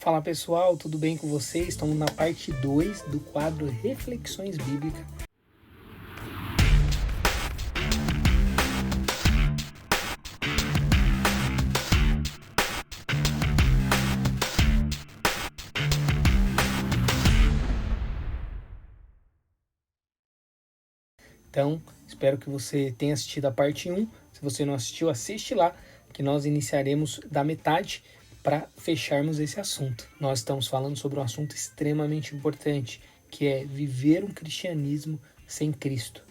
Fala pessoal, tudo bem com vocês? Estamos na parte 2 do quadro Reflexões Bíblicas. Então, espero que você tenha assistido a parte 1. Se você não assistiu, assiste lá, que nós iniciaremos da metade para fecharmos esse assunto. Nós estamos falando sobre um assunto extremamente importante, que é viver um cristianismo sem Cristo.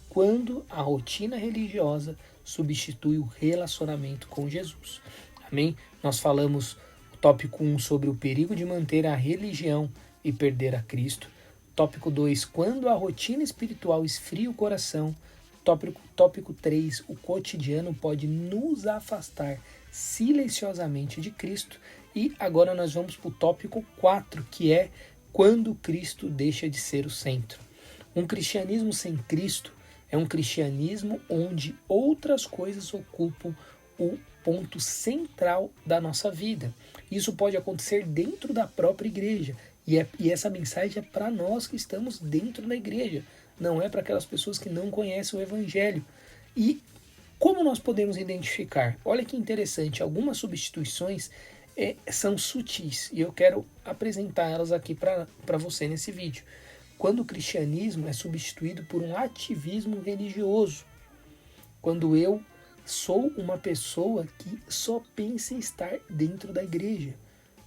Quando a rotina religiosa substitui o relacionamento com Jesus. Amém? Nós falamos o tópico 1 sobre o perigo de manter a religião e perder a Cristo. Tópico 2, quando a rotina espiritual esfria o coração. Tópico 3, o cotidiano pode nos afastar silenciosamente de Cristo. E agora nós vamos para o tópico 4, que é quando Cristo deixa de ser o centro. Um cristianismo sem Cristo é um cristianismo onde outras coisas ocupam o ponto central da nossa vida. Isso pode acontecer dentro da própria igreja. E essa mensagem é para nós que estamos dentro da igreja. Não é para aquelas pessoas que não conhecem o Evangelho. E como nós podemos identificar? Olha que interessante, algumas substituições são sutis. E eu quero apresentar elas aqui para você nesse vídeo. Quando o cristianismo é substituído por um ativismo religioso. Quando eu sou uma pessoa que só pensa em estar dentro da igreja.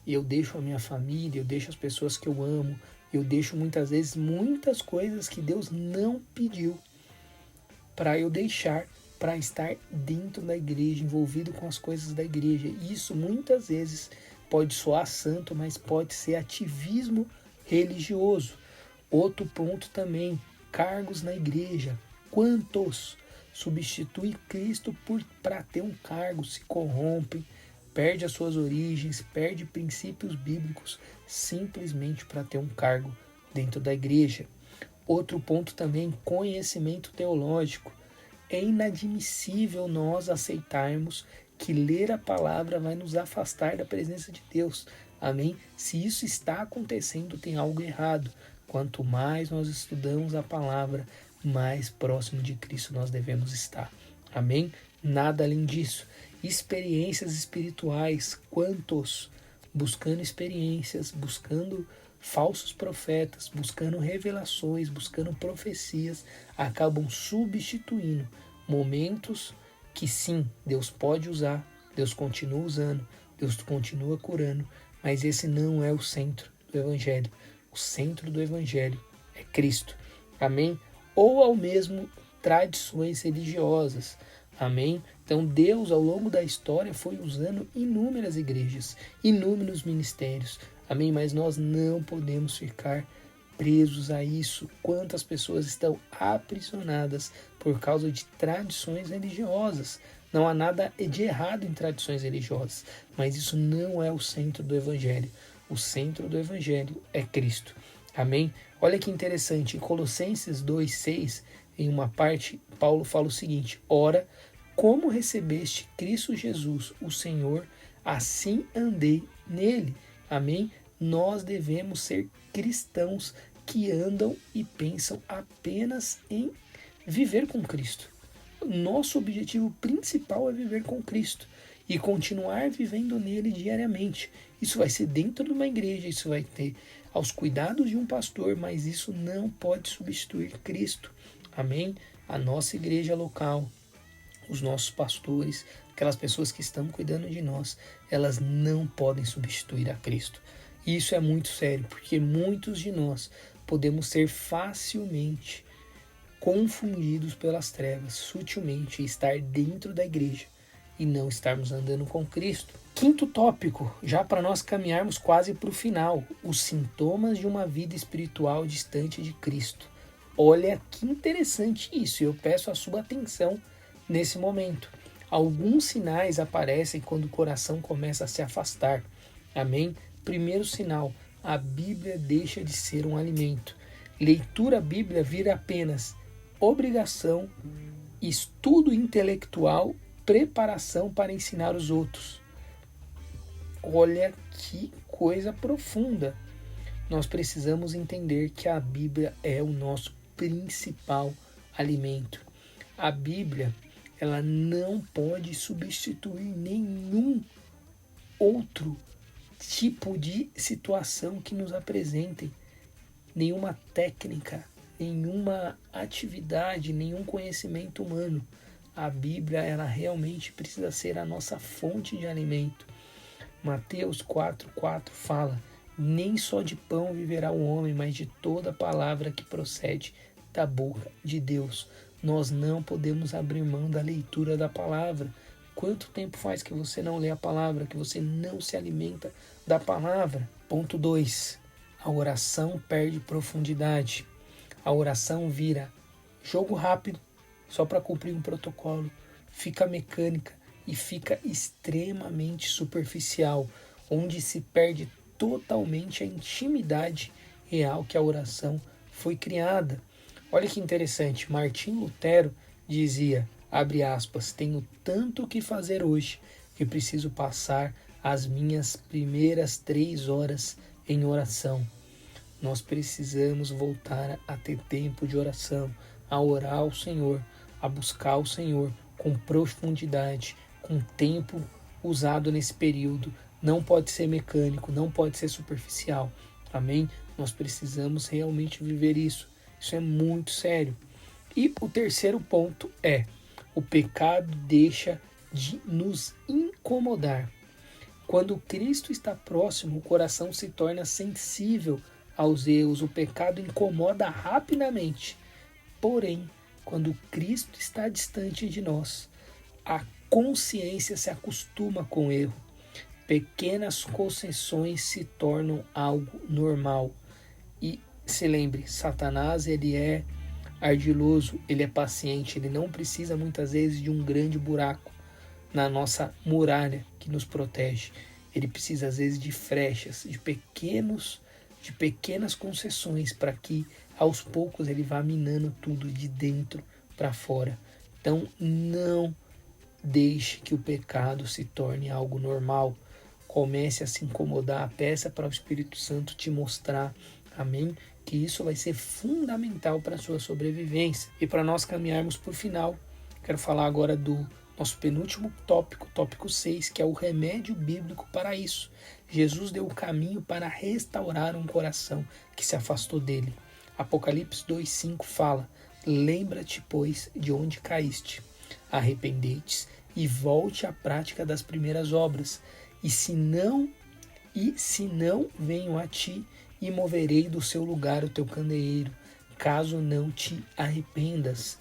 E eu deixo a minha família, eu deixo as pessoas que eu amo, eu deixo muitas vezes muitas coisas que Deus não pediu para eu deixar para estar dentro da igreja, envolvido com as coisas da igreja. E isso muitas vezes pode soar santo, mas pode ser ativismo religioso. Outro ponto também, cargos na igreja. Quantos substituem Cristo para ter um cargo, se corrompem, perde as suas origens, perde princípios bíblicos simplesmente para ter um cargo dentro da igreja. Outro ponto também, conhecimento teológico. É inadmissível nós aceitarmos que ler a palavra vai nos afastar da presença de Deus. Amém? Se isso está acontecendo, tem algo errado. Quanto mais nós estudamos a palavra, mais próximo de Cristo nós devemos estar. Amém? Nada além disso. Experiências espirituais, quantos buscando experiências, buscando falsos profetas, buscando revelações, buscando profecias, acabam substituindo momentos que sim, Deus pode usar, Deus continua usando, Deus continua curando, mas esse não é o centro do Evangelho. O centro do Evangelho é Cristo. Amém? Ou ao mesmo tradições religiosas. Amém? Então Deus ao longo da história foi usando inúmeras igrejas, inúmeros ministérios. Amém? Mas nós não podemos ficar presos a isso. Quantas pessoas estão aprisionadas por causa de tradições religiosas. Não há nada de errado em tradições religiosas, mas isso não é o centro do Evangelho. O centro do Evangelho é Cristo. Amém? Olha que interessante, em Colossenses 2,6, em uma parte, Paulo fala o seguinte: ora, como recebeste Cristo Jesus, o Senhor, assim andei nele. Amém? Nós devemos ser cristãos que andam e pensam apenas em viver com Cristo. Nosso objetivo principal é viver com Cristo e continuar vivendo nele diariamente. Isso vai ser dentro de uma igreja, isso vai ter aos cuidados de um pastor, mas isso não pode substituir Cristo. Amém? A nossa igreja local, os nossos pastores, aquelas pessoas que estão cuidando de nós, elas não podem substituir a Cristo. E isso é muito sério, porque muitos de nós podemos ser facilmente confundidos pelas trevas, sutilmente, e estar dentro da igreja e não estarmos andando com Cristo. Quinto tópico, já para nós caminharmos quase para o final, os sintomas de uma vida espiritual distante de Cristo. Olha que interessante isso, eu peço a sua atenção nesse momento. Alguns sinais aparecem quando o coração começa a se afastar. Amém? Primeiro sinal, a Bíblia deixa de ser um alimento. Leitura Bíblia vira apenas obrigação, estudo intelectual, preparação para ensinar os outros. Olha que coisa profunda. Nós precisamos entender que a Bíblia é o nosso principal alimento. A Bíblia, ela não pode substituir nenhum outro tipo de situação que nos apresentem, nenhuma técnica, nenhuma atividade, nenhum conhecimento humano. A Bíblia, ela realmente precisa ser a nossa fonte de alimento. Mateus 4,4 fala: nem só de pão viverá o homem, mas de toda palavra que procede da boca de Deus. Nós não podemos abrir mão da leitura da palavra. Quanto tempo faz que você não lê a palavra, que você não se alimenta da palavra? Ponto 2. A oração perde profundidade. A oração vira jogo rápido, só para cumprir um protocolo, fica mecânica e fica extremamente superficial, onde se perde totalmente a intimidade real que a oração foi criada. Olha que interessante, Martim Lutero dizia, abre aspas, tenho tanto o que fazer hoje que preciso passar as minhas primeiras 3 horas em oração. Nós precisamos voltar a ter tempo de oração, a orar ao Senhor, a buscar o Senhor com profundidade, com tempo usado nesse período. Não pode ser mecânico, não pode ser superficial. Amém? Nós precisamos realmente viver isso. Isso é muito sério. E o terceiro ponto é: o pecado deixa de nos incomodar. Quando Cristo está próximo, o coração se torna sensível aos erros. O pecado incomoda rapidamente. Porém, quando Cristo está distante de nós, a consciência se acostuma com o erro. Pequenas concessões se tornam algo normal. E se lembre, Satanás, ele é ardiloso, ele é paciente, ele não precisa muitas vezes de um grande buraco na nossa muralha que nos protege. Ele precisa às vezes de frechas, de pequenas concessões para que aos poucos ele vá minando tudo de dentro para fora. Então não deixe que o pecado se torne algo normal. Comece a se incomodar, peça para o Espírito Santo te mostrar, amém? Que isso vai ser fundamental para a sua sobrevivência. E para nós caminharmos por final, quero falar agora do nosso penúltimo tópico, tópico 6, que é o remédio bíblico para isso. Jesus deu o caminho para restaurar um coração que se afastou dele. Apocalipse 2,5 fala: lembra-te, pois, de onde caíste, arrependei-te e volte à prática das primeiras obras. E se não venho a ti e moverei do seu lugar o teu candeeiro, caso não te arrependas.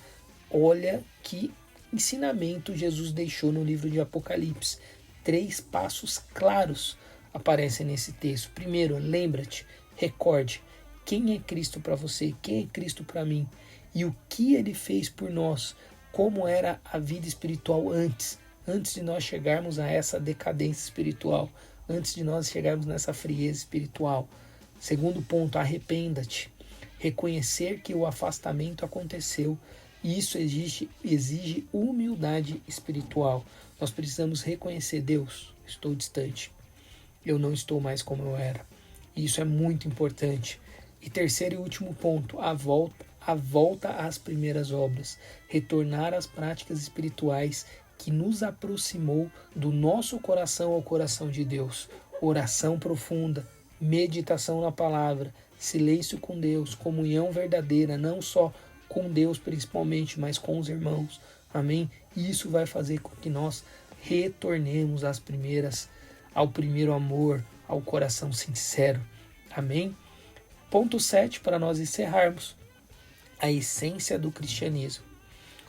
Olha que ensinamento Jesus deixou no livro de Apocalipse. 3 passos claros aparecem nesse texto. Primeiro, lembra-te, recorde quem é Cristo para você, quem é Cristo para mim e o que ele fez por nós, como era a vida espiritual antes de nós chegarmos a essa decadência espiritual, antes de nós chegarmos nessa frieza espiritual. Segundo ponto, arrependa-te. Reconhecer que o afastamento aconteceu, e isso exige humildade espiritual. Nós precisamos reconhecer: Deus, estou distante, eu não estou mais como eu era. E isso é muito importante. E terceiro e último ponto, a volta às primeiras obras. Retornar às práticas espirituais que nos aproximou do nosso coração ao coração de Deus. Oração profunda, meditação na palavra, silêncio com Deus, comunhão verdadeira, não só com Deus principalmente, mas com os irmãos. Amém? Isso vai fazer com que nós retornemos ao primeiro amor, ao coração sincero. Amém? Ponto 7, para nós encerrarmos: a essência do cristianismo.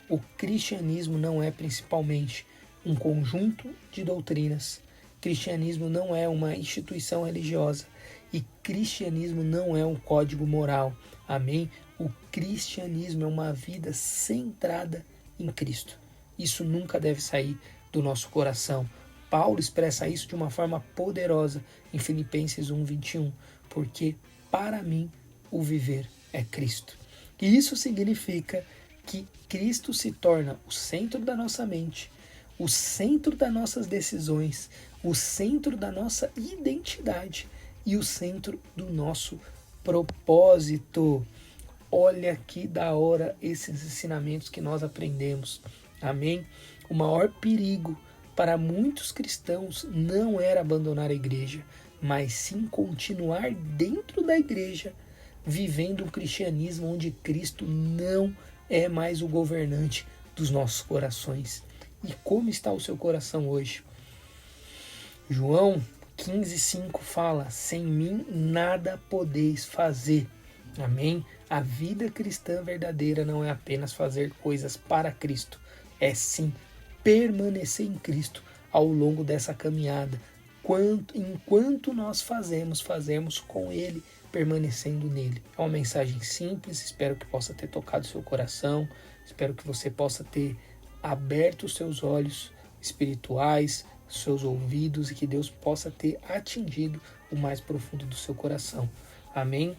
O cristianismo não é principalmente um conjunto de doutrinas. Cristianismo não é uma instituição religiosa. E cristianismo não é um código moral. Amém? O cristianismo é uma vida centrada em Cristo. Isso nunca deve sair do nosso coração. Paulo expressa isso de uma forma poderosa em Filipenses 1:21. Porque para mim o viver é Cristo. E isso significa que Cristo se torna o centro da nossa mente, o centro das nossas decisões, o centro da nossa identidade. e o centro do nosso propósito. Olha que da hora esses ensinamentos que nós aprendemos. Amém? O maior perigo para muitos cristãos não era abandonar a igreja, mas sim continuar dentro da igreja, vivendo um cristianismo onde Cristo não é mais o governante dos nossos corações. E como está o seu coração hoje? João 15,5 fala: sem mim nada podeis fazer. Amém? A vida cristã verdadeira não é apenas fazer coisas para Cristo, é sim permanecer em Cristo ao longo dessa caminhada. Enquanto nós fazemos com Ele, permanecendo nele. É uma mensagem simples, espero que possa ter tocado seu coração, espero que você possa ter aberto os seus olhos espirituais, seus ouvidos, e que Deus possa ter atingido o mais profundo do seu coração. Amém?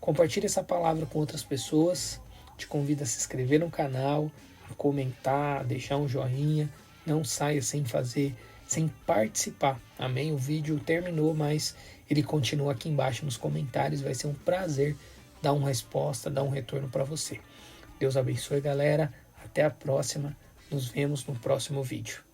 Compartilhe essa palavra com outras pessoas, te convido a se inscrever no canal, a comentar, a deixar um joinha, não saia sem participar, amém? O vídeo terminou, mas ele continua aqui embaixo nos comentários, vai ser um prazer dar uma resposta, dar um retorno para você. Deus abençoe, galera, até a próxima, nos vemos no próximo vídeo.